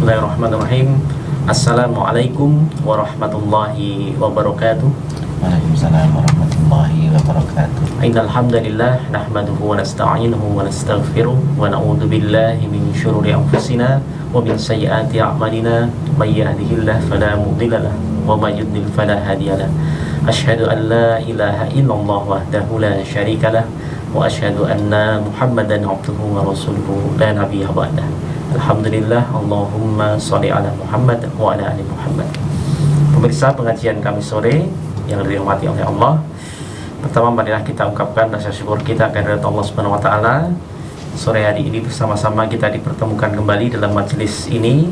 Bismillahirrahmanirrahim. Assalamualaikum warahmatullahi wabarakatuh. Waalaikumsalam warahmatullahi wabarakatuh. Innal hamdalillah nahmaduhu wa nasta'inuhu wa nastaghfiruh wa na'udzu billahi min syururi anfusina wa min sayyiati a'malina. May yahdihillahu fala mudilla lahu wa may yudlil fala hadiya lahu. Asyhadu an la ilaha illallah wahdahu la syarika lahu wa asyhadu anna Muhammadan abduhu wa rasuluhu la nabiyya ba'dah. Alhamdulillah, Allahumma sholli ala Muhammad wa ala ali Muhammad. Pemirsa pengajian kami sore yang dirahmati oleh Allah, pertama marilah kita ungkapkan rasa syukur kita kehadirat Allah Subhanahu wa taala. Sore hari ini bersama-sama kita dipertemukan kembali dalam majelis ini,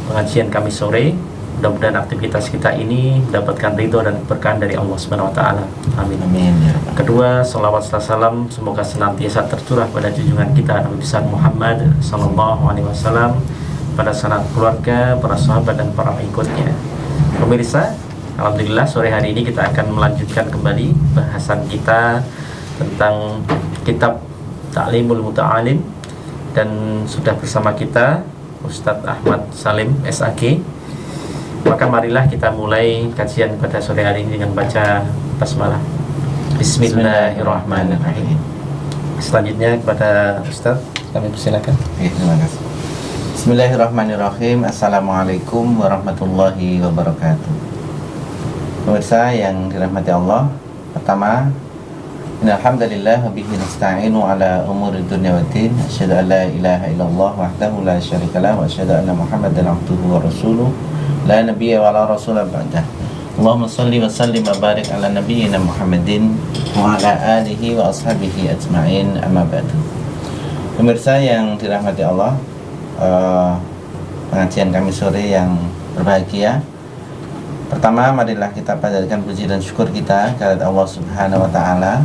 pengajian kami sore. Mudah-mudahan aktivitas kita ini mendapatkan ridho dan keberkahan dari Allah Subhanahu wa taala. Amin. Amin ya Rabbal. Kedua, salawat serta salam semoga senantiasa tercurah pada junjungan kita Nabi besar Muhammad sallallahu alaihi wasallam, pada sanak keluarga, para sahabat dan para pengikutnya. Pemirsa, alhamdulillah sore hari ini kita akan melanjutkan kembali bahasan kita tentang kitab Ta'limul Muta'alim, dan sudah bersama kita Ustadz Ahmad Salim SAG. Maka marilah kita mulai kajian pada sore hari ini dengan baca basmalah. Bismillahirrahmanirrahim. Selanjutnya kepada Ustaz, kami persilakan. Terima kasih. Bismillahirrahmanirrahim. Assalamualaikum warahmatullahi wabarakatuh. Pemirsa yang dirahmati Allah, pertama, innal hamdalillah wa bihi nasta'inu ala umuri dunya waddin. Asyhadu an la ilaha illallah wahdahu la syarika lahu wa asyhadu anna Muhammadan abduhu wa rasuluh la nabiyya wa la rasula ba'dah. Allahumma salli wa sallim wa barik ala nabiyyina Muhammadin wa ala alihi wa ashabihi ajma'in, amma ba'du. Pemirsa yang dirahmati Allah, pengajian kami sore yang berbahagia, pertama marilah kita panjatkan puji dan syukur kita kepada Allah Subhanahu wa taala.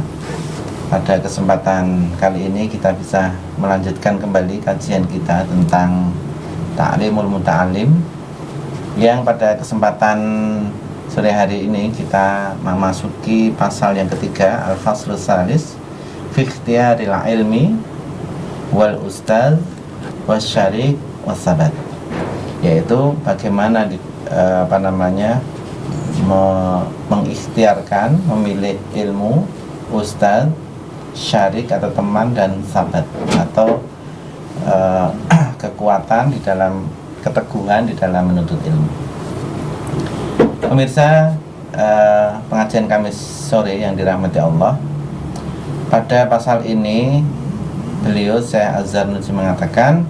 Pada kesempatan kali ini kita bisa melanjutkan kembali kajian kita tentang Ta'limul Muta'alim, yang pada kesempatan sore hari ini kita memasuki pasal yang ketiga, Al-Faslus Salis fi ikhtiyaril ilmi wal ustadz wasyarik wasabat, yaitu bagaimana mengikhtiarkan memilih ilmu, ustadz, syarik atau teman, dan sahabat atau kekuatan di dalam keteguhan di dalam menuntut ilmu. Pemirsa, pengajian kami sore yang dirahmati Allah, pada pasal ini beliau Syekh Az-Zarnuji mengatakan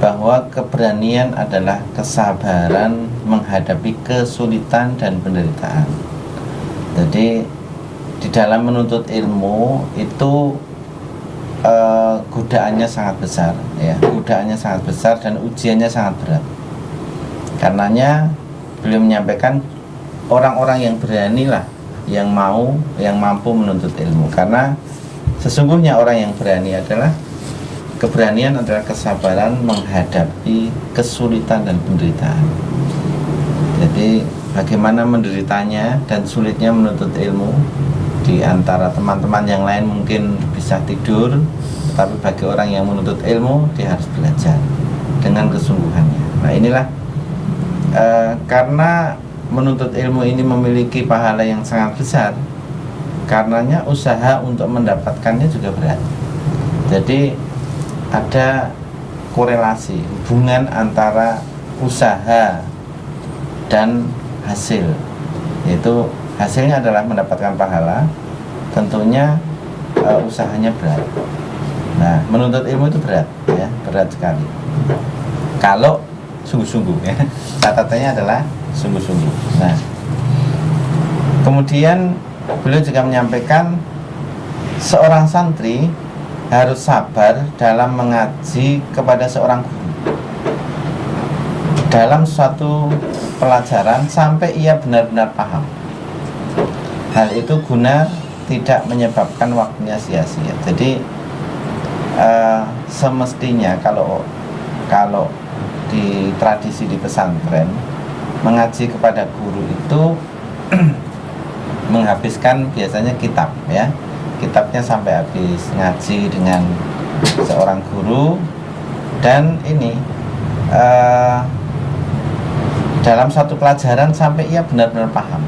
bahwa keberanian adalah kesabaran menghadapi kesulitan dan penderitaan. Jadi di dalam menuntut ilmu itu godaannya sangat besar, ya, godaannya sangat besar dan ujiannya sangat berat. Karenanya beliau menyampaikan orang-orang yang beranilah yang mampu menuntut ilmu, karena sesungguhnya orang yang berani adalah keberanian adalah kesabaran menghadapi kesulitan dan penderitaan. Jadi bagaimana menderitanya dan sulitnya menuntut ilmu. Di antara teman-teman yang lain mungkin bisa tidur, tetapi bagi orang yang menuntut ilmu, dia harus belajar dengan kesungguhannya. Nah inilah karena menuntut ilmu ini memiliki pahala yang sangat besar, karenanya usaha untuk mendapatkannya juga berat. Jadi ada korelasi, hubungan antara usaha dan hasil, yaitu hasilnya adalah mendapatkan pahala, tentunya usahanya berat. Nah, menuntut ilmu itu berat, ya, berat sekali. Kalau sungguh-sungguh, ya, catatannya adalah sungguh-sungguh. Nah, kemudian beliau juga menyampaikan seorang santri harus sabar dalam mengaji kepada seorang guru dalam suatu pelajaran sampai ia benar-benar paham. Hal itu guna tidak menyebabkan waktunya sia-sia. Jadi semestinya kalau di tradisi di pesantren, mengaji kepada guru itu menghabiskan biasanya kitab, ya, kitabnya sampai habis, ngaji dengan seorang guru, dan ini dalam satu pelajaran sampai ia benar-benar paham.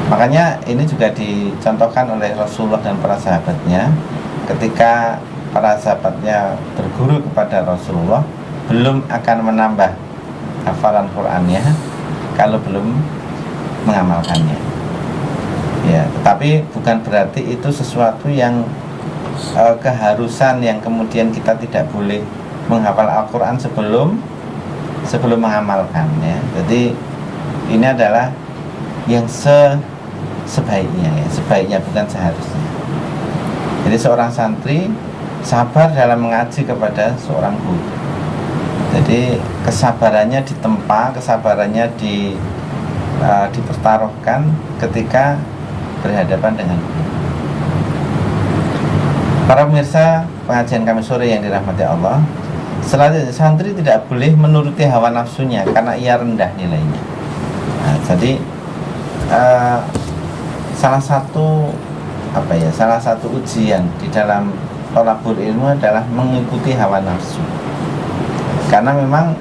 Makanya ini juga dicontohkan oleh Rasulullah dan para sahabatnya. Ketika para sahabatnya berguru kepada Rasulullah, belum akan menambah hafalan Qur'annya kalau belum mengamalkannya. Ya, tetapi bukan berarti itu sesuatu yang keharusan yang kemudian kita tidak boleh menghafal Al-Quran sebelum mengamalkan, ya. Jadi ini adalah yang sebaiknya, ya. Sebaiknya, bukan seharusnya. Jadi seorang santri sabar dalam mengaji kepada seorang guru. Jadi kesabarannya ditempa, kesabarannya dipertaruhkan ketika berhadapan dengan guru. Para pemirsa pengajian kami sore yang dirahmati Allah, selanjutnya santri tidak boleh menuruti hawa nafsunya karena ia rendah nilainya. Nah, jadi salah satu ujian di dalam thalabul ilmu adalah mengikuti hawa nafsu. Karena memang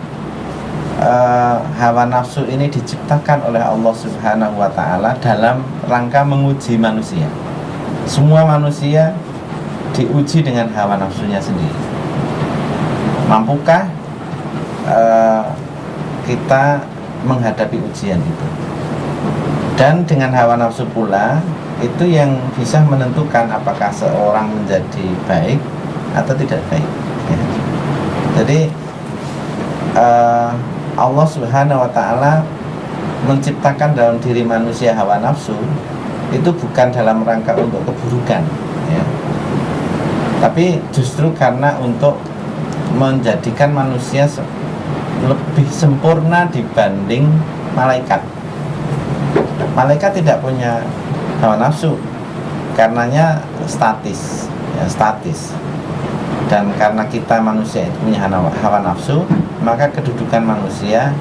hawa nafsu ini diciptakan oleh Allah Subhanahu wa Ta'ala dalam rangka menguji manusia. Semua manusia diuji dengan hawa nafsunya sendiri. Mampukah kita menghadapi ujian itu? Dan dengan hawa nafsu pula itu yang bisa menentukan apakah seorang menjadi baik atau tidak baik, ya. Jadi Allah Subhanahu wa Ta'ala menciptakan dalam diri manusia hawa nafsu itu bukan dalam rangka untuk keburukan, ya. Tapi justru karena untuk menjadikan manusia lebih sempurna dibanding malaikat. Malaikat tidak punya hawa nafsu, karenanya statis, ya, statis. Dan karena kita manusia itu punya hawa nafsu, maka kedudukan manusia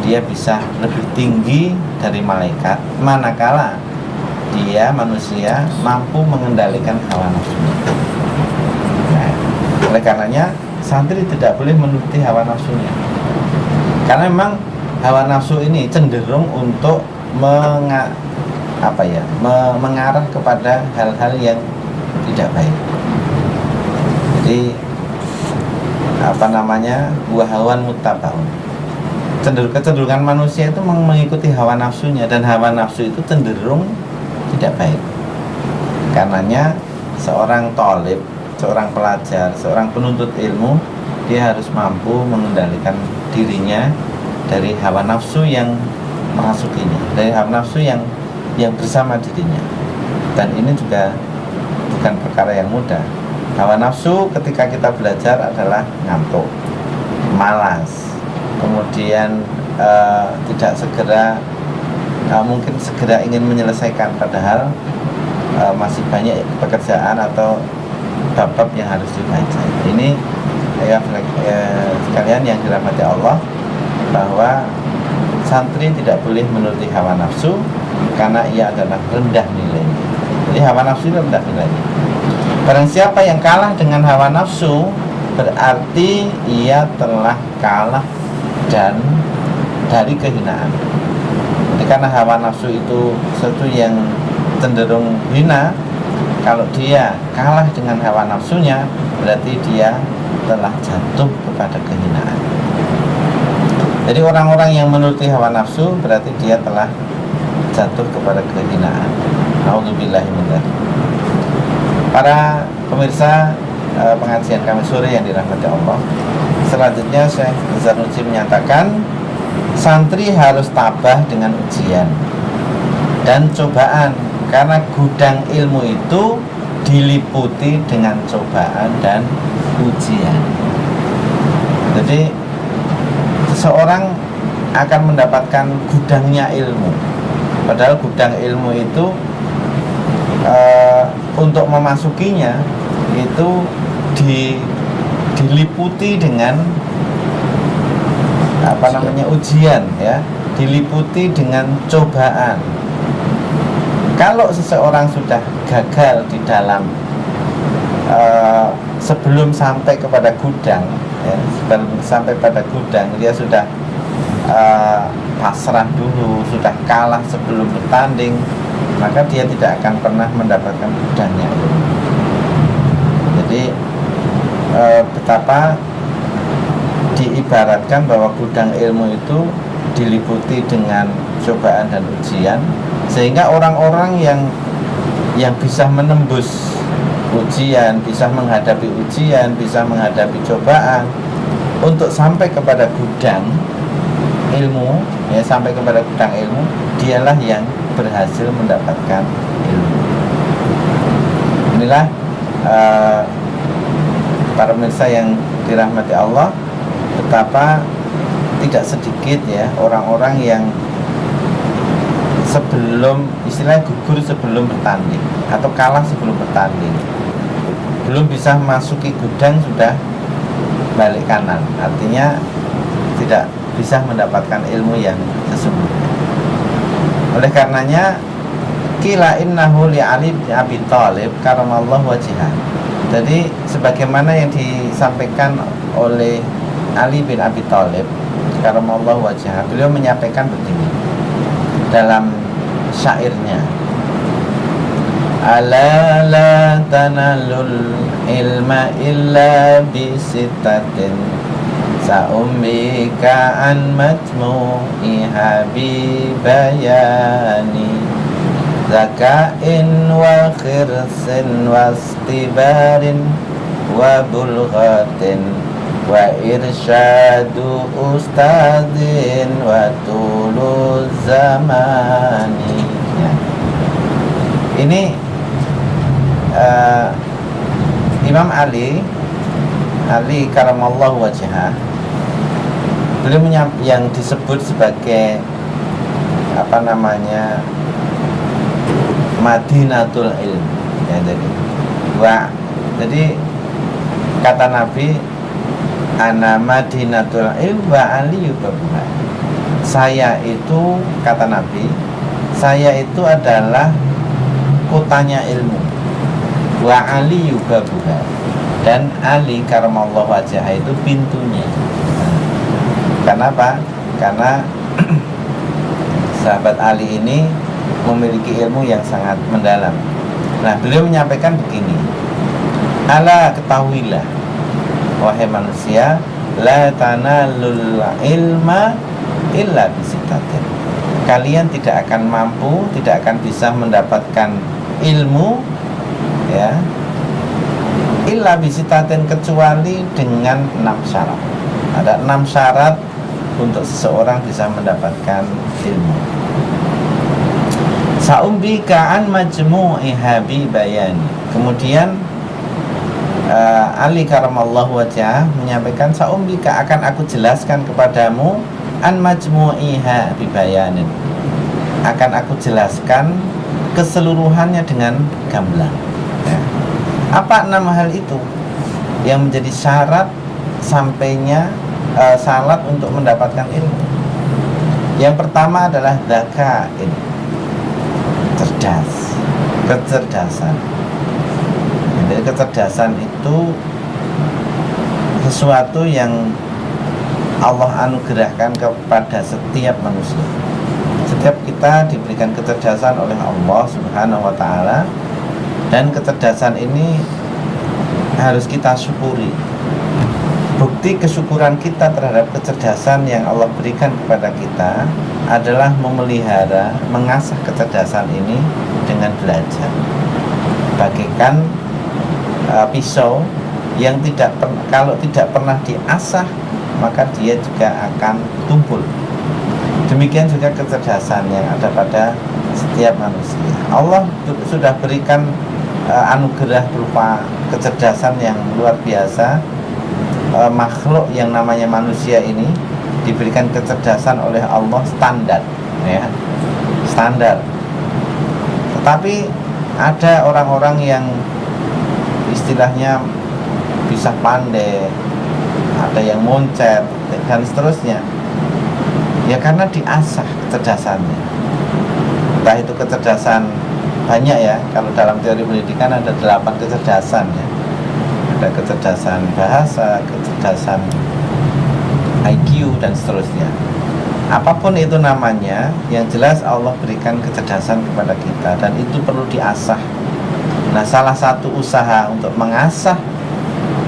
dia bisa lebih tinggi dari malaikat, manakala dia manusia mampu mengendalikan hawa nafsunya. Nah, oleh karenanya santri tidak boleh menuruti hawa nafsunya, karena memang hawa nafsu ini cenderung untuk mengarah kepada hal-hal yang tidak baik. Jadi buah hawan muttabaun. Kecenderungan manusia itu mengikuti hawa nafsunya, dan hawa nafsu itu cenderung tidak baik. Karenanya seorang thalib, seorang pelajar, seorang penuntut ilmu, dia harus mampu mengendalikan dirinya dari hawa nafsu yang merasukinya, dari hawa nafsu yang bersama dirinya. Dan ini juga bukan perkara yang mudah. Hawa nafsu ketika kita belajar adalah ngantuk, malas, kemudian tidak segera, mungkin segera ingin menyelesaikan, padahal masih banyak pekerjaan atau bab-bab yang harus dibaca. Ini sekalian yang dirahmati Allah, bahwa santri tidak boleh menuruti hawa nafsu karena ia adalah rendah nilainya. Jadi hawa nafsu itu rendah nilainya. Barang siapa yang kalah dengan hawa nafsu, berarti ia telah kalah dan dari kehinaan. Jadi karena hawa nafsu itu sesuatu yang cenderung hina, kalau dia kalah dengan hawa nafsunya, berarti dia telah jatuh kepada kehinaan. Jadi orang-orang yang menuruti hawa nafsu berarti dia telah jatuh kepada kehinaan. Nauzubillahi min dzalik. Para pemirsa pengajian kami sore yang dirahmati Allah, selanjutnya Syekh Zarnuji menyatakan santri harus tabah dengan ujian dan cobaan, karena gudang ilmu itu diliputi dengan cobaan dan ujian. Jadi seseorang akan mendapatkan gudangnya ilmu, padahal gudang ilmu itu untuk memasukinya itu diliputi dengan ujian, ya, diliputi dengan cobaan. Kalau seseorang sudah gagal di dalam sebelum sampai kepada gudang, ya, sebelum sampai pada gudang dia sudah pasrah dulu, sudah kalah sebelum bertanding, maka dia tidak akan pernah mendapatkan gudangnya. Jadi betapa diibaratkan bahwa gudang ilmu itu diliputi dengan cobaan dan ujian, sehingga orang-orang yang bisa menembus ujian, bisa menghadapi ujian, bisa menghadapi cobaan untuk sampai kepada gudang ilmu, ya, sampai kepada gudang ilmu, dialah yang berhasil mendapatkan ilmu. Inilah para pemirsa yang dirahmati Allah, betapa tidak sedikit ya orang-orang yang sebelum istilahnya gugur sebelum bertanding atau kalah sebelum bertanding, belum bisa masuki gudang sudah balik kanan, artinya tidak bisa mendapatkan ilmu yang sesungguhnya. Oleh karenanya qila innahu li Ali bin Abi Thalib karamallahu wajhah. Jadi sebagaimana yang disampaikan oleh Ali bin Abi Thalib karamallahu wajhah, beliau menyampaikan begini dalam syairnya, ala la tanalul ilma illa bisittatin sa'umbika an majmu'iha bibayani zaka'in wa khirsin wa istibarin wa bulghatin wa irsyadu ustadin wa tulu zamani. Ya. Ini Imam Ali karamallahu wajhah, beliau yang disebut sebagai Madinatul Ilm, ya, jadi kata Nabi, ana Madinatul Ilm wa Ali yubabuha. Saya itu, kata Nabi, saya itu adalah kotanya ilmu, wa Ali yubabuha, dan Ali karamallahu wajhah itu pintunya. Kenapa? Karena sahabat Ali ini memiliki ilmu yang sangat mendalam. Nah, beliau menyampaikan begini, ala ketahuilah wahai manusia, la tanalul ilma illa bisittatin. Kalian tidak akan mampu, tidak akan bisa mendapatkan ilmu, ya, illa bisittatin, kecuali dengan 6 syarat. Ada 6 syarat untuk seseorang bisa mendapatkan ilmu. Sa'umbika an majmu'iha bi bayani. Kemudian Ali karamallahu wajhah menyampaikan, sa'umbika, akan aku jelaskan kepadamu, an majmu'iha bi bayanin, akan aku jelaskan keseluruhannya dengan gamblang. Ya. Apa 6 hal itu yang menjadi syarat sampainya syarat untuk mendapatkan ilmu? Yang pertama adalah dzakain, cerdas, kecerdasan. Jadi kecerdasan itu sesuatu yang Allah anugerahkan kepada setiap manusia. Setiap kita diberikan kecerdasan oleh Allah Subhanahu wa ta'ala, dan kecerdasan ini harus kita syukuri. Bukti kesyukuran kita terhadap kecerdasan yang Allah berikan kepada kita adalah memelihara, mengasah kecerdasan ini dengan belajar. Bagaikan pisau yang kalau tidak pernah diasah, maka dia juga akan tumpul. Demikian juga kecerdasan yang ada pada setiap manusia. Allah sudah berikan anugerah berupa kecerdasan yang luar biasa. Makhluk yang namanya manusia ini diberikan kecerdasan oleh Allah standar, ya, standar. Tetapi ada orang-orang yang istilahnya bisa pandai, ada yang moncet dan seterusnya, ya karena diasah kecerdasannya. Entah itu kecerdasan banyak, ya, kalau dalam teori pendidikan ada 8 kecerdasan, ya. ada kecerdasan bahasa, kecerdasan IQ dan seterusnya. Apapun itu namanya, yang jelas Allah berikan kecerdasan kepada kita dan itu perlu diasah. Nah, salah satu usaha untuk mengasah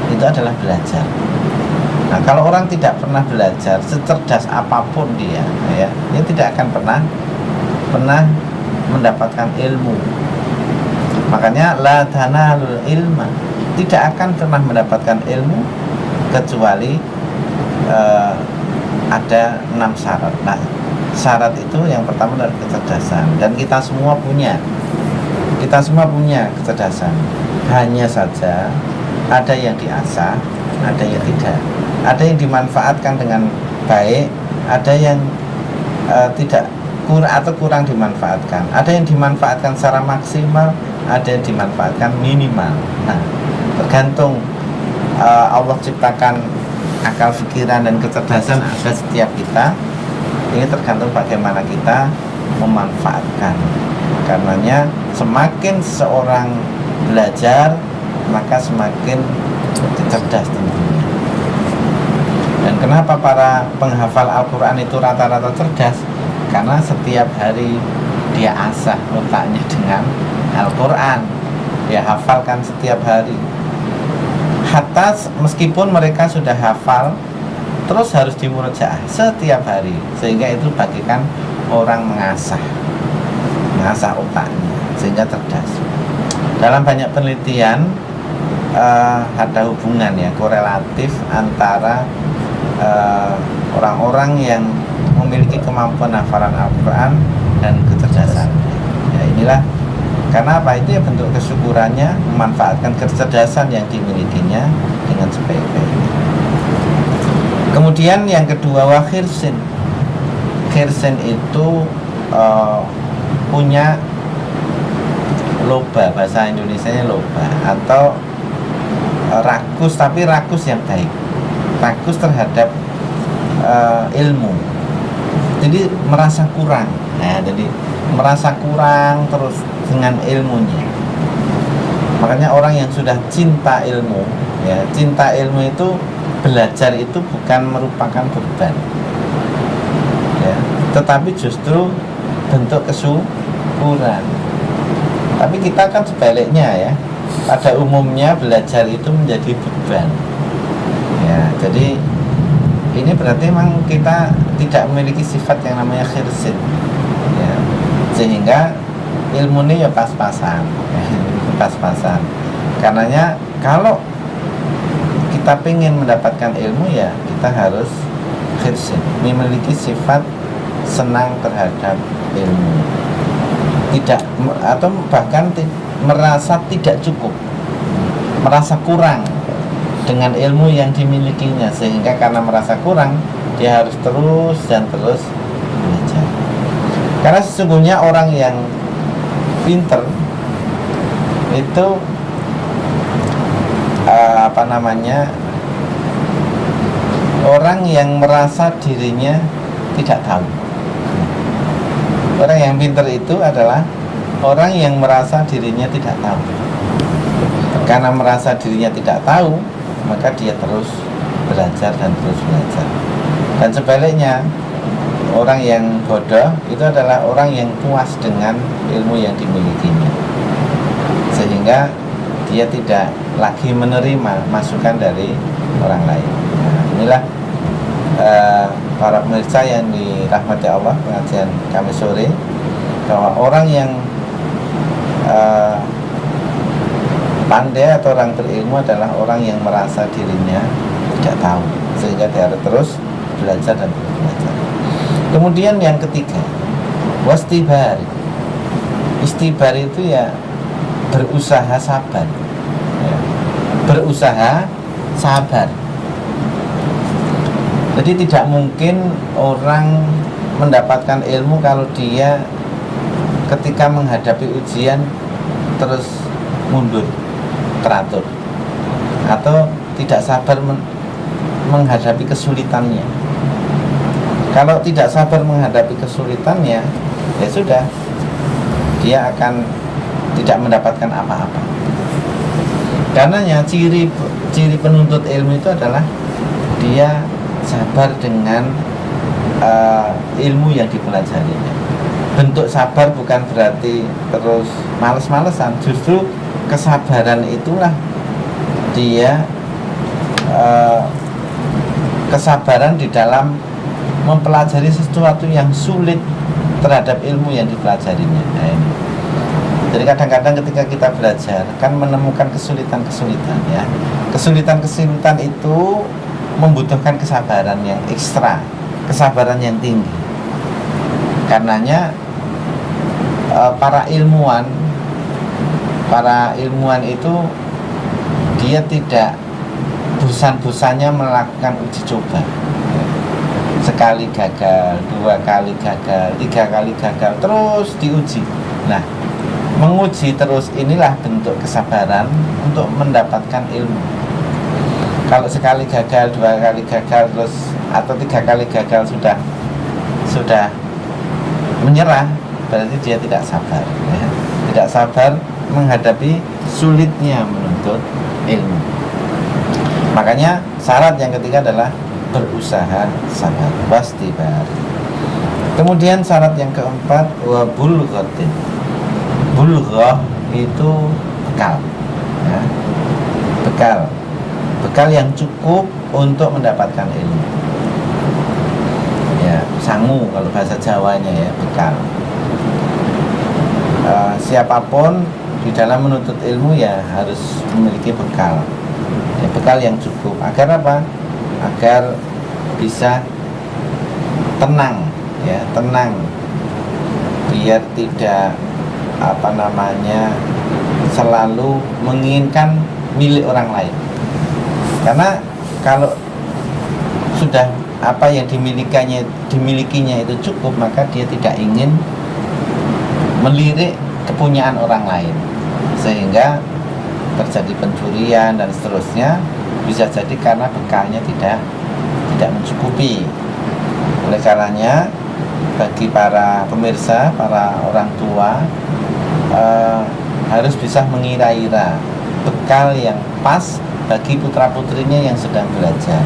itu adalah belajar. Nah, kalau orang tidak pernah belajar, secerdas apapun dia, ya, dia tidak akan pernah mendapatkan ilmu. Makanya la tanalul ilma, tidak akan pernah mendapatkan ilmu kecuali ada 6 syarat. Nah, syarat itu yang pertama adalah kecerdasan, dan kita semua punya kecerdasan. Hanya saja ada yang diasah, ada yang tidak. Ada yang dimanfaatkan dengan baik, ada yang tidak kurang dimanfaatkan. Ada yang dimanfaatkan secara maksimal, ada yang dimanfaatkan minimal. Nah, tergantung Allah ciptakan akal pikiran dan kecerdasan ada setiap kita. Ini tergantung bagaimana kita memanfaatkan. Karenanya semakin seorang belajar, maka semakin cerdas tentunya. Dan kenapa para penghafal Al-Quran itu rata-rata cerdas? Karena setiap hari dia asah otaknya dengan Al-Quran, dia hafalkan setiap hari. Hatta meskipun mereka sudah hafal, terus harus dimurojaah setiap hari, sehingga itu bagikan orang mengasah otaknya sehingga cerdas. Dalam banyak penelitian ada hubungan ya, korelatif antara orang-orang yang memiliki kemampuan hafalan Al-Quran dan kecerdasan. Ya, inilah karena apa? Itu ya bentuk kesyukurannya, memanfaatkan kecerdasan yang dimilikinya dengan sebaik-baiknya. Kemudian yang kedua, wa khirsin. Khirsin itu punya loba, bahasa Indonesianya loba, atau rakus, tapi rakus yang baik, rakus terhadap ilmu. Jadi merasa kurang. Nah, jadi merasa kurang terus dengan ilmunya. Makanya orang yang sudah cinta ilmu, ya, cinta ilmu itu, belajar itu bukan merupakan beban, ya, tetapi justru bentuk kesyukuran. Tapi kita kan sebaliknya ya, pada umumnya belajar itu menjadi beban, ya. Jadi ini berarti memang kita tidak memiliki sifat yang namanya khirsin, ya. Sehingga ilmu ini ya pas-pasan, pas-pasan. Karenanya kalau kita ingin mendapatkan ilmu, ya kita harus khirsin, memiliki sifat senang terhadap ilmu, tidak, atau bahkan merasa tidak cukup, merasa kurang dengan ilmu yang dimilikinya, sehingga karena merasa kurang dia harus terus dan terus belajar. Karena sesungguhnya orang yang pinter itu orang yang merasa dirinya tidak tahu. Orang yang pinter itu adalah orang yang merasa dirinya tidak tahu. Karena merasa dirinya tidak tahu, maka dia terus belajar dan terus belajar. Dan sebaliknya, orang yang bodoh itu adalah orang yang puas dengan ilmu yang dimilikinya, sehingga dia tidak lagi menerima masukan dari orang lain. Nah, inilah para pemirsa yang dirahmati Allah, pengajian kami sore, bahwa orang yang pandai atau orang berilmu adalah orang yang merasa dirinya tidak tahu, sehingga dia harus terus belajar dan terus belajar. Kemudian yang ketiga, wastibar. Istibar itu ya berusaha sabar, ya. Berusaha sabar. Jadi tidak mungkin orang mendapatkan ilmu kalau dia ketika menghadapi ujian terus mundur, teratur, atau tidak sabar menghadapi kesulitannya. Kalau tidak sabar menghadapi kesulitannya, ya sudah, dia akan tidak mendapatkan apa-apa. Karenanya ciri penuntut ilmu itu adalah dia sabar dengan ilmu yang dipelajarinya. Bentuk sabar bukan berarti terus males-malesan, justru kesabaran itulah dia kesabaran di dalam mempelajari sesuatu yang sulit terhadap ilmu yang dipelajarinya. Nah, ini. Jadi kadang-kadang ketika kita belajar kan menemukan kesulitan-kesulitan ya. Kesulitan-kesulitan itu membutuhkan kesabaran yang ekstra, kesabaran yang tinggi. Karenanya para ilmuwan itu dia tidak bosan-bosannya melakukan uji coba. Sekali gagal, 2 kali gagal, 3 kali gagal, terus diuji. Nah, menguji terus inilah bentuk kesabaran untuk mendapatkan ilmu. Kalau sekali gagal, 2 kali gagal, terus atau 3 kali gagal sudah menyerah, berarti dia tidak sabar ya. Tidak sabar menghadapi sulitnya menuntut ilmu. Makanya syarat yang ketiga adalah berusaha sabar, wastibar. Kemudian syarat yang keempat wa bulghatin. Bulghah itu bekal ya. Bekal yang cukup untuk mendapatkan ilmu ya, sangu kalau bahasa Jawanya ya, bekal. Siapapun di dalam menuntut ilmu ya harus memiliki bekal ya, bekal yang cukup. Agar apa? Agar bisa tenang ya, tenang, biar tidak selalu menginginkan milik orang lain. Karena kalau sudah apa yang dimilikinya itu cukup, maka dia tidak ingin melirik kepunyaan orang lain, sehingga terjadi pencurian dan seterusnya. Bisa jadi karena bekalnya tidak mencukupi. Oleh karenanya bagi para pemirsa, para orang tua harus bisa mengira-ira bekal yang pas bagi putra-putrinya yang sedang belajar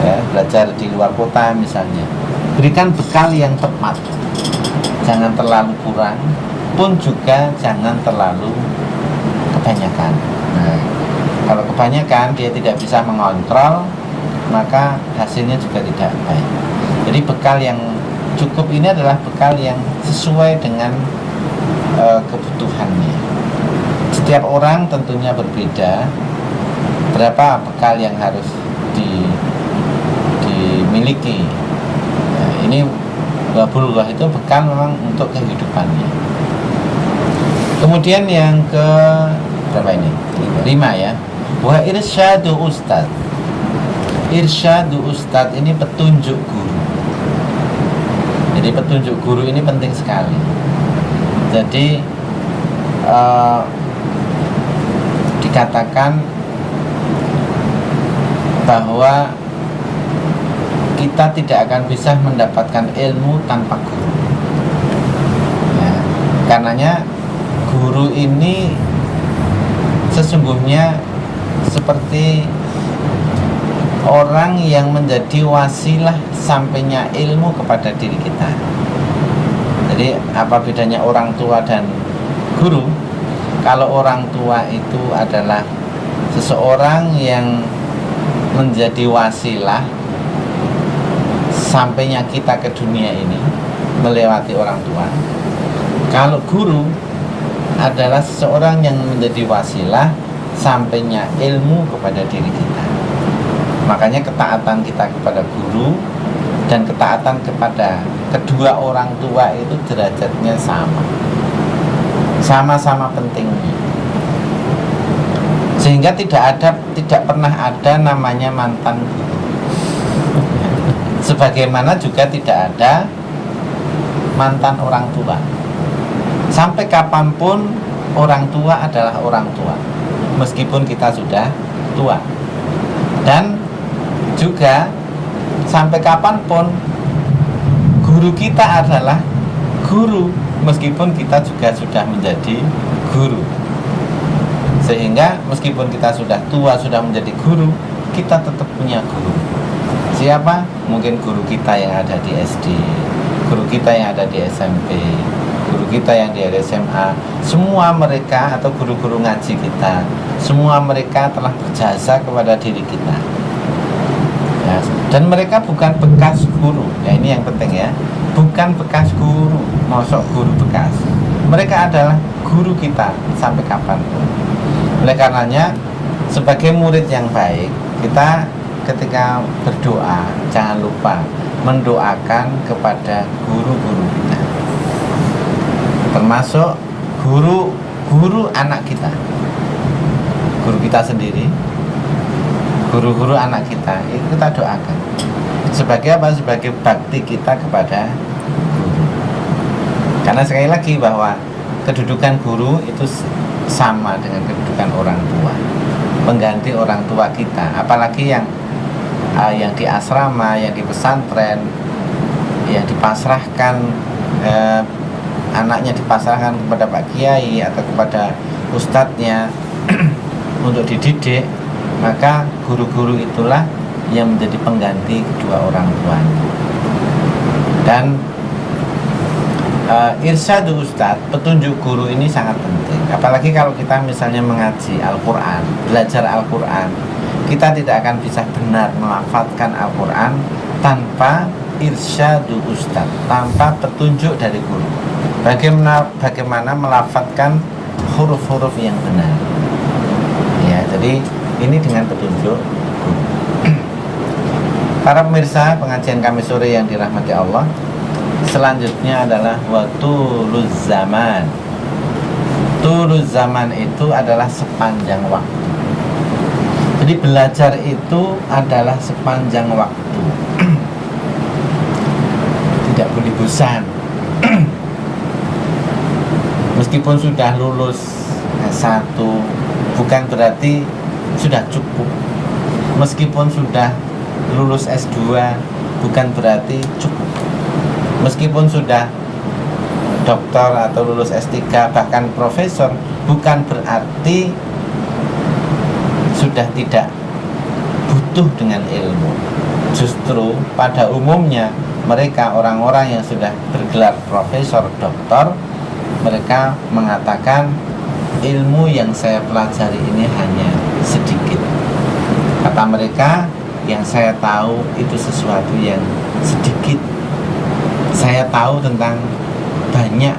ya, belajar di luar kota misalnya. Berikan bekal yang tepat, jangan terlalu kurang, pun juga jangan terlalu kebanyakan. Nah, kalau kebanyakan dia tidak bisa mengontrol, maka hasilnya juga tidak baik. Jadi bekal yang cukup ini adalah bekal yang sesuai dengan kebutuhannya. Setiap orang tentunya berbeda. Berapa bekal yang harus dimiliki? Nah, ini bulghah itu bekal memang untuk kehidupannya. Kemudian yang ke berapa ini? 5 ya. Wa irsyadu ustad. Irsyadu ustad ini petunjuk guru. Jadi petunjuk guru ini penting sekali. Jadi dikatakan bahwa kita tidak akan bisa mendapatkan ilmu tanpa guru ya. Karenanya guru ini sesungguhnya seperti orang yang menjadi wasilah sampainya ilmu kepada diri kita. Jadi apa bedanya orang tua dan guru? Kalau orang tua itu adalah seseorang yang menjadi wasilah sampainya kita ke dunia ini melewati orang tua. Kalau guru adalah seseorang yang menjadi wasilah sampainya ilmu kepada diri kita. Makanya ketaatan kita kepada guru dan ketaatan kepada kedua orang tua itu derajatnya sama-sama pentingnya, sehingga tidak pernah ada namanya mantan guru, sebagaimana juga tidak ada mantan orang tua. Sampai kapanpun orang tua adalah orang tua, meskipun kita sudah tua. Dan juga sampai kapanpun guru kita adalah guru, meskipun kita juga sudah menjadi guru. Sehingga meskipun kita sudah tua, sudah menjadi guru, kita tetap punya guru. Siapa? Mungkin guru kita yang ada di SD, guru kita yang ada di SMP, guru kita yang di SMA. Semua mereka atau guru-guru ngaji kita, semua mereka telah berjasa kepada diri kita ya. Dan mereka bukan bekas guru ya, ini yang penting ya, bukan bekas guru, mosok guru bekas. Mereka adalah guru kita sampai kapanpun. Oleh karenanya, sebagai murid yang baik, kita ketika berdoa jangan lupa mendoakan kepada guru-guru kita, termasuk guru anak kita, guru kita sendiri, guru-guru anak kita, itu kita doakan sebagai apa? Sebagai bakti kita kepada guru. Karena sekali lagi bahwa kedudukan guru itu sama dengan kedudukan orang tua, pengganti orang tua kita. Apalagi yang di asrama, yang di pesantren, yang dipasrahkan, anaknya dipasrahkan kepada Pak Kiai atau kepada ustadznya untuk dididik, maka guru-guru itulah yang menjadi pengganti kedua orang tuanya. Dan irsyadu ustadz, petunjuk guru ini sangat penting. Apalagi kalau kita misalnya mengaji Al-Quran, belajar Al-Quran, kita tidak akan bisa benar melafadzkan Al-Quran tanpa irsyadu ustadz, tanpa petunjuk dari guru. Bagaimana melafadzkan huruf-huruf yang benar ya, jadi ini dengan petunjuk guru. Para pemirsa pengajian kami sore yang dirahmati Allah, selanjutnya adalah watuluz zaman. Tuluz zaman itu adalah sepanjang waktu. Jadi belajar itu adalah sepanjang waktu. Tidak boleh bosan. Meskipun sudah lulus S1, bukan berarti sudah cukup. Meskipun sudah lulus S2, bukan berarti cukup. Meskipun sudah doktor atau lulus S3, bahkan profesor, bukan berarti sudah tidak butuh dengan ilmu. Justru pada umumnya mereka orang-orang yang sudah bergelar profesor, doktor, mereka mengatakan ilmu yang saya pelajari ini hanya sedikit. Kata mereka, yang saya tahu itu sesuatu yang sedikit. Saya tahu tentang banyak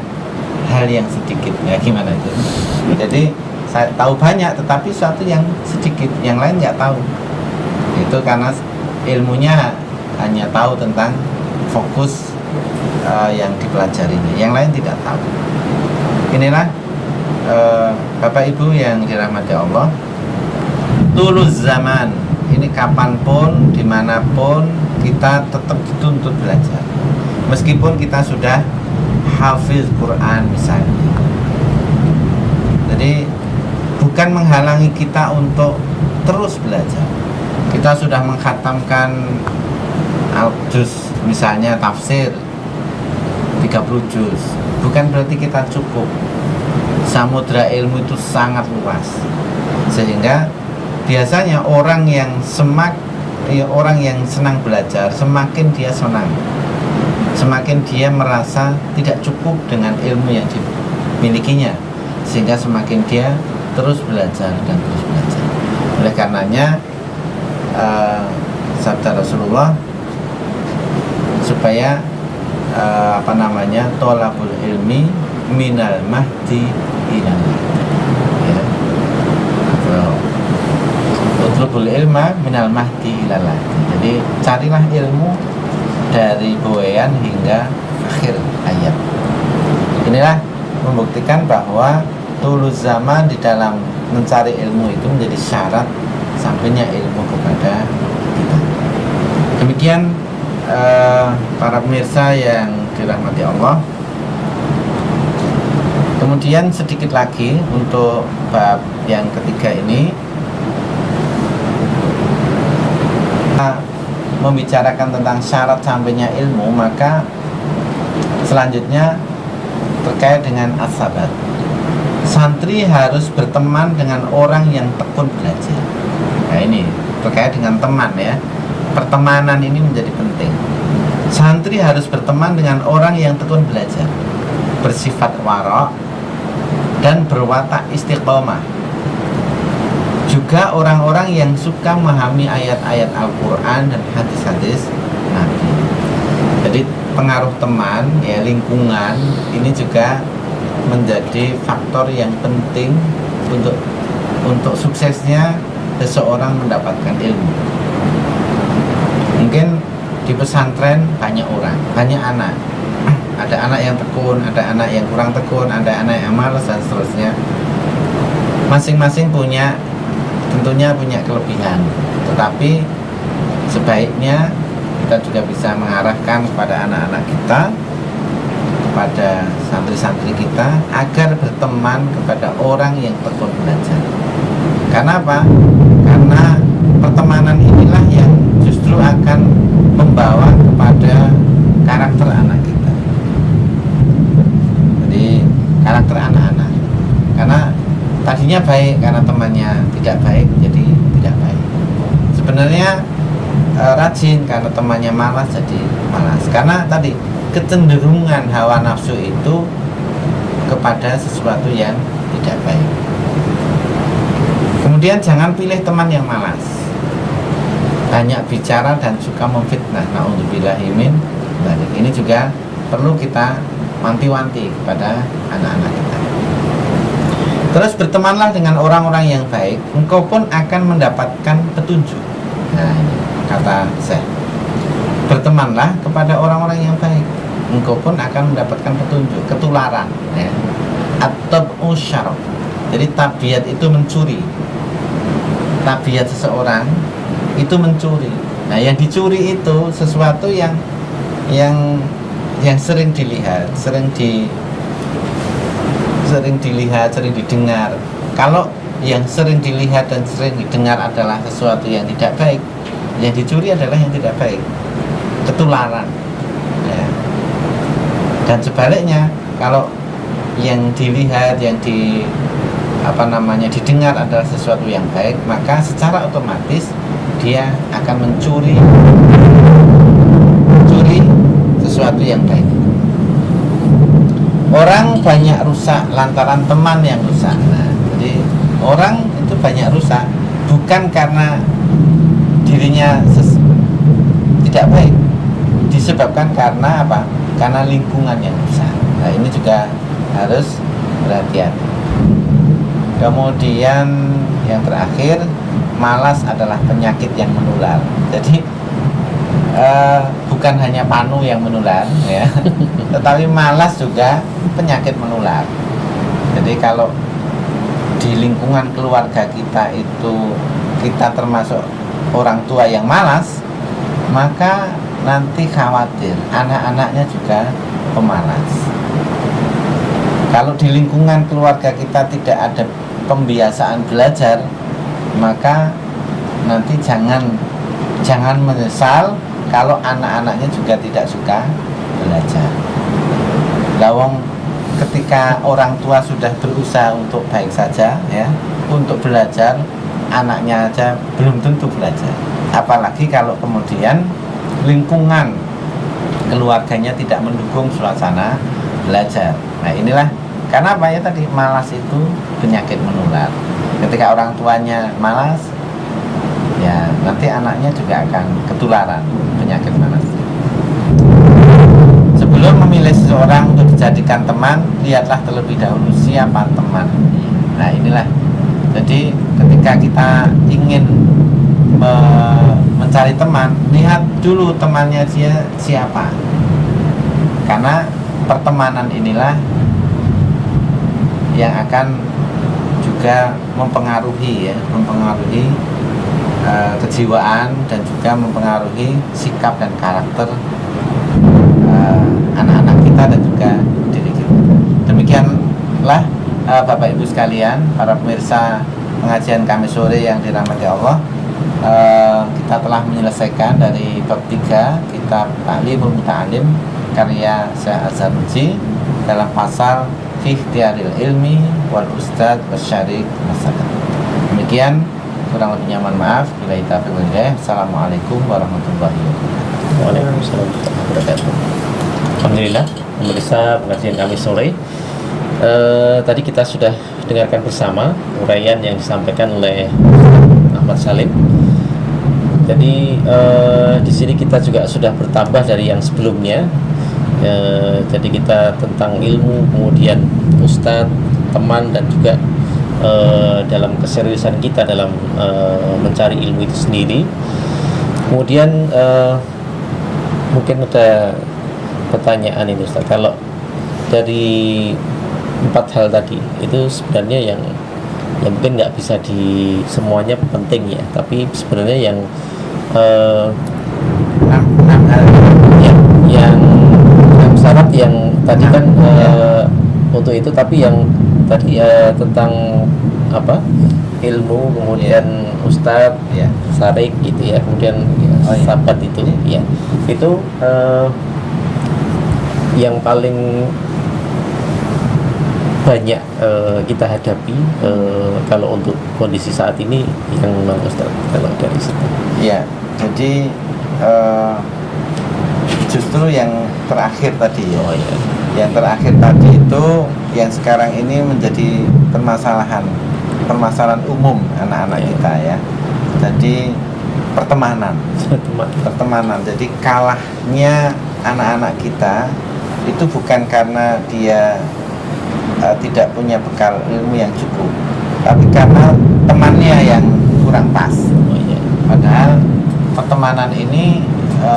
hal yang sedikit. Ya gimana itu? Jadi saya tahu banyak tetapi sesuatu yang sedikit, yang lain nggak tahu. Itu karena ilmunya hanya tahu tentang fokus yang dipelajarinya, yang lain tidak tahu. Inilah Bapak Ibu yang dirahmati Allah, tuluz zaman ini kapanpun, dimanapun kita tetap dituntut belajar. Meskipun kita sudah hafiz Quran misalnya, jadi bukan menghalangi kita untuk terus belajar. Kita sudah mengkhatamkan al-juz misalnya tafsir 30 juz, bukan berarti kita cukup. Samudra ilmu itu sangat luas, sehingga biasanya orang yang senang belajar, semakin dia senang, semakin dia merasa tidak cukup dengan ilmu yang dimilikinya, sehingga semakin dia terus belajar dan terus belajar. Oleh karenanya sabda Rasulullah supaya tolabul ilmi minal mahdi ilal ya. Utlubul ilma minal mahdi ilal lahdi. Jadi carilah ilmu dari buayan hingga akhir hayat. Inilah membuktikan bahwa tuluz zaman di dalam mencari ilmu itu menjadi syarat sampainya ilmu kepada kita. Demikian para pemirsa yang dirahmati Allah. Kemudian sedikit lagi untuk bab yang ketiga ini, membicarakan tentang syarat sampainya ilmu, maka selanjutnya terkait dengan as-sabat. santri harus berteman dengan orang yang tekun belajar. Nah ini terkait dengan teman ya. Pertemanan ini menjadi penting. Santri harus berteman dengan orang yang tekun belajar, bersifat wara' dan berwatak istiqomah. Juga orang-orang yang suka memahami ayat-ayat Al-Quran dan hadis-hadis Nabi. Jadi pengaruh teman, ya lingkungan ini juga menjadi faktor yang penting untuk suksesnya seseorang mendapatkan ilmu. Mungkin di pesantren banyak orang, banyak anak. Ada anak yang tekun, ada anak yang kurang tekun, ada anak yang malas dan seterusnya. Masing-masing tentunya punya kelebihan. Tetapi sebaiknya kita juga bisa mengarahkan kepada anak-anak kita, kepada santri-santri kita agar berteman kepada orang yang tekun belajar. Karena apa? Karena pertemanan inilah yang justru akan membawa kepada karakter anak kita. Jadi karakter anak-anak. Karena tadinya baik, karena temannya tidak baik jadi tidak baik. Sebenarnya rajin, karena temannya malas jadi malas. Karena tadi kecenderungan hawa nafsu itu kepada sesuatu yang tidak baik. Kemudian jangan pilih teman yang malas, banyak bicara dan suka memfitnah. Na'udzubillahi min dzalik. Ini juga perlu kita wanti-wanti kepada anak-anak kita. Terus bertemanlah dengan orang-orang yang baik, engkau pun akan mendapatkan petunjuk. Nah ini kata Syekh, bertemanlah kepada orang-orang yang baik, engkau pun akan mendapatkan petunjuk, ketularan ya. At-tab'u syaraf. Jadi tabiat itu mencuri. Tabiat seseorang itu mencuri. Nah, yang dicuri itu sesuatu yang sering dilihat, sering dilihat, sering didengar. Kalau yang sering dilihat dan sering didengar adalah sesuatu yang tidak baik, yang dicuri adalah yang tidak baik, ketularan ya. Dan sebaliknya, kalau yang dilihat, yang didengar adalah sesuatu yang baik, maka secara otomatis dia akan mencuri sesuatu yang baik. Orang banyak rusak lantaran teman yang rusak. Nah, jadi orang itu banyak rusak bukan karena dirinya tidak baik, disebabkan karena apa? Karena lingkungan yang rusak. Nah, ini juga harus berhati-hati. Kemudian yang terakhir, malas adalah penyakit yang menular. Jadi bukan hanya panu yang menular ya, tetapi malas juga penyakit menular. Jadi kalau di lingkungan keluarga kita itu kita termasuk orang tua yang malas, maka nanti khawatir anak-anaknya juga pemalas. Kalau di lingkungan keluarga kita tidak ada pembiasaan belajar, maka nanti jangan menyesal kalau anak-anaknya juga tidak suka belajar. Lawang ketika orang tua sudah berusaha untuk baik saja ya, untuk belajar, anaknya aja belum tentu belajar. Apalagi kalau kemudian lingkungan keluarganya tidak mendukung suasana belajar. Nah inilah karena apa ya tadi, malas itu penyakit menular. Ketika orang tuanya malas, ya nanti anaknya juga akan ketularan penyakit malas. Sebelum memilih seseorang untuk dijadikan teman, lihatlah terlebih dahulu siapa teman. Nah inilah, jadi ketika kita ingin mencari teman, lihat dulu temannya dia siapa. Karena pertemanan inilah yang akan juga mempengaruhi kejiwaan dan juga mempengaruhi sikap dan karakter anak-anak kita dan juga diri kita. Demikianlah Bapak Ibu sekalian, para pemirsa pengajian kami sore yang dirahmati Allah, kita telah menyelesaikan dari bab 3 kitab Ta'limul Muta'allim karya Syekh Azhar Muji dalam pasal fi ikhtiaril ilmi wal ustad wasyarik masalah. Demikian, kurang lebihnya mohon maaf. Bila taufiq wal hidayah. Assalamualaikum warahmatullahi wabarakatuh. Waalaikumsalam warahmatullahi wabarakatuh. Alhamdulillah, pemirsa pengajian kami sore. Tadi kita sudah dengarkan bersama uraian yang disampaikan oleh Ahmad Salim. Jadi di sini kita juga sudah bertambah dari yang sebelumnya. Jadi kita tentang ilmu, kemudian ustadz, teman, dan juga dalam keseriusan kita dalam mencari ilmu itu sendiri. Kemudian mungkin ada pertanyaan ini Ustaz, kalau dari 4 hal tadi itu sebenarnya yang mungkin nggak bisa di semuanya penting ya, tapi sebenarnya yang 6 hal yang syarat yang tadi kan untuk itu, tapi yang tadi tentang apa, ilmu, kemudian ustadz, sarik gitu ya, kemudian sahabat itu ya, itu yang paling banyak kita hadapi kalau untuk kondisi saat ini yang mana Ustaz, kalau dari situ? Ya, jadi justru yang terakhir tadi ya. Yang terakhir tadi itu yang sekarang ini menjadi permasalahan umum anak-anak kita ya. Jadi pertemanan. Jadi kalahnya anak-anak kita itu bukan karena dia tidak punya bekal ilmu yang cukup, tapi karena temannya yang kurang pas. Padahal pertemanan ini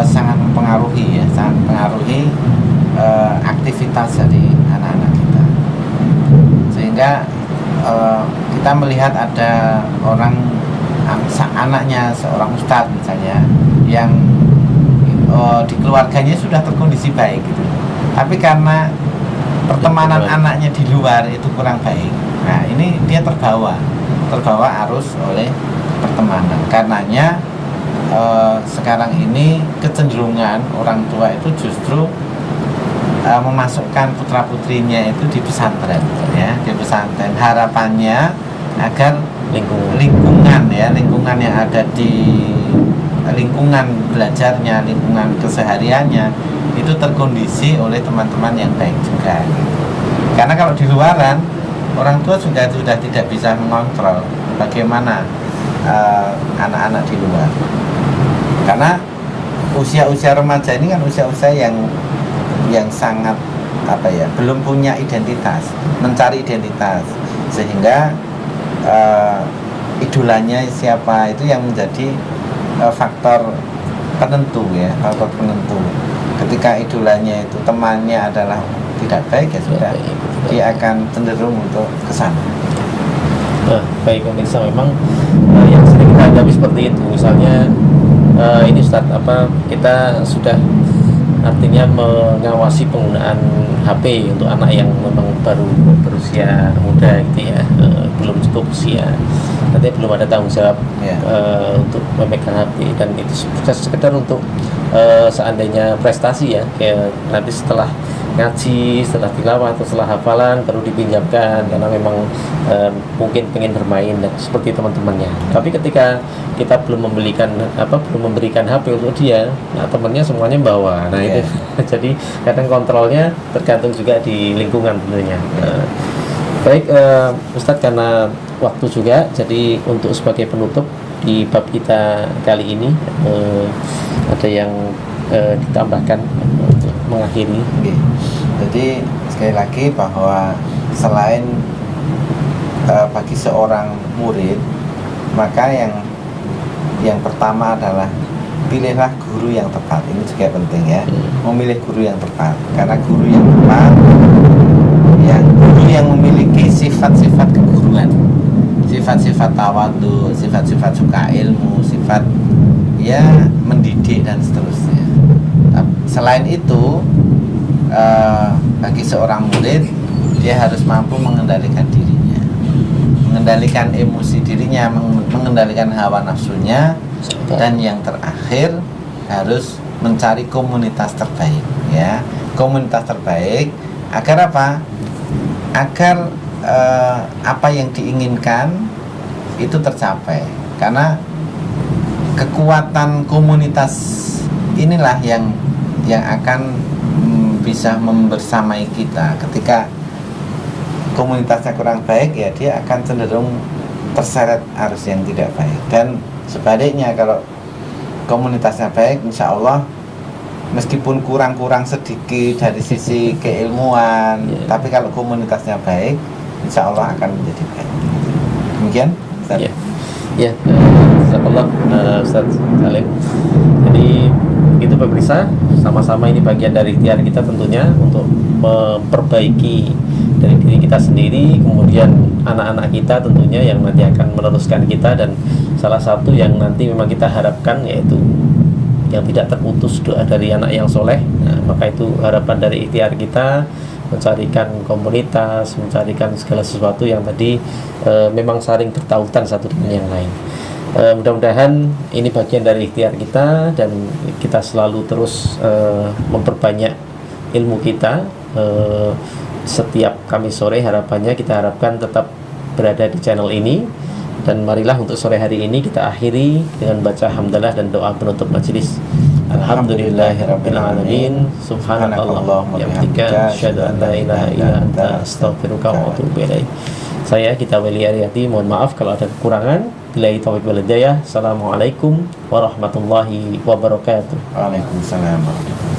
sangat mempengaruhi ya, sangat mempengaruhi aktivitas dari anak-anak kita. Sehingga kita melihat ada orang anaknya seorang ustadz misalnya yang di keluarganya sudah terkondisi baik gitu, tapi karena pertemanan anaknya di luar itu kurang baik, nah ini dia terbawa arus oleh pertemanan. Karenanya sekarang ini kecenderungan orang tua itu justru memasukkan putra putrinya itu di pesantren ya, di pesantren. Harapannya agar lingkungan yang ada di lingkungan belajarnya, lingkungan kesehariannya itu terkondisi oleh teman-teman yang baik juga. Karena kalau di luaran, orang tua sudah tidak bisa mengontrol bagaimana anak-anak di luar. Karena usia-usia remaja ini kan usia-usia yang sangat belum punya identitas, mencari identitas, sehingga idolanya siapa itu yang menjadi faktor penentu ya, faktor penentu. Ketika idolanya itu temannya adalah tidak baik ya sudah, dia akan cenderung untuk kesana. Baik pemirsa, memang yang sering kita hadapi seperti itu. Misalnya ini Ustaz, kita sudah artinya mengawasi penggunaan HP untuk anak yang memang baru berusia muda gitu ya, belum cukup usia, nanti belum ada tanggung jawab untuk memegang HP, dan itu sekedar untuk seandainya prestasi ya, kayak nanti setelah ngaji, setelah tilawah atau setelah hafalan baru dipinjamkan karena memang mungkin pengen bermain dan seperti teman-temannya. Tapi ketika kita belum memberikan HP untuk dia, nah temannya semuanya bawa. Nah itu jadi kadang kontrolnya tergantung juga di lingkungan tentunya. Baik Ustadz, karena waktu juga, jadi untuk sebagai penutup di bab kita kali ini ada yang ditambahkan untuk mengakhiri. Jadi sekali lagi bahwa selain bagi seorang murid, maka yang pertama adalah pilihlah guru yang tepat. Ini juga penting ya, memilih guru yang tepat, karena guru yang tepat guru yang memiliki sifat-sifat keguruan, sifat-sifat tawadhu, sifat-sifat suka ilmu, sifat ya mendidik dan seterusnya. Selain itu, bagi seorang murid, dia harus mampu mengendalikan dirinya, mengendalikan emosi dirinya, mengendalikan hawa nafsunya, dan yang terakhir harus mencari komunitas terbaik ya, komunitas terbaik agar apa? agar apa yang diinginkan itu tercapai, karena kekuatan komunitas inilah yang akan bisa membersamai kita. Ketika komunitasnya kurang baik, ya dia akan cenderung terseret arus yang tidak baik. Dan sebaliknya, kalau komunitasnya baik, insya Allah meskipun kurang-kurang sedikit dari sisi keilmuan, tapi kalau komunitasnya baik, insya Allah akan menjadi baik. Demikian Ustaz. Ya, jazakallah Ustaz Salim. Jadi itu pemirsa, sama-sama ini bagian dari ikhtiar kita tentunya untuk memperbaiki dari diri kita sendiri, kemudian anak-anak kita tentunya yang nanti akan meneruskan kita, dan salah satu yang nanti memang kita harapkan yaitu yang tidak terputus doa dari anak yang soleh. Nah, maka itu harapan dari ikhtiar kita, mencarikan komunitas, mencarikan segala sesuatu yang tadi memang saling bertautan satu dengan yang lain. Mudah-mudahan ini bagian dari ikhtiar kita, dan kita selalu terus memperbanyak ilmu kita. Setiap Kamis sore harapannya kita harapkan tetap berada di channel ini. Dan marilah untuk sore hari ini kita akhiri dengan baca hamdalah dan doa penutup majelis. Alhamdulillahirabbil alamin. Subhanallah wa bihamdika, asyhadu an la ilaha illa anta, astaghfiruka wa atubu ilaik. Saya Gita Weli Aryati, mohon maaf kalau ada kekurangan. Billahi taufiq wal hidayah. Assalamualaikum warahmatullahi wabarakatuh. Waalaikumsalam warahmatullahi wabarakatuh.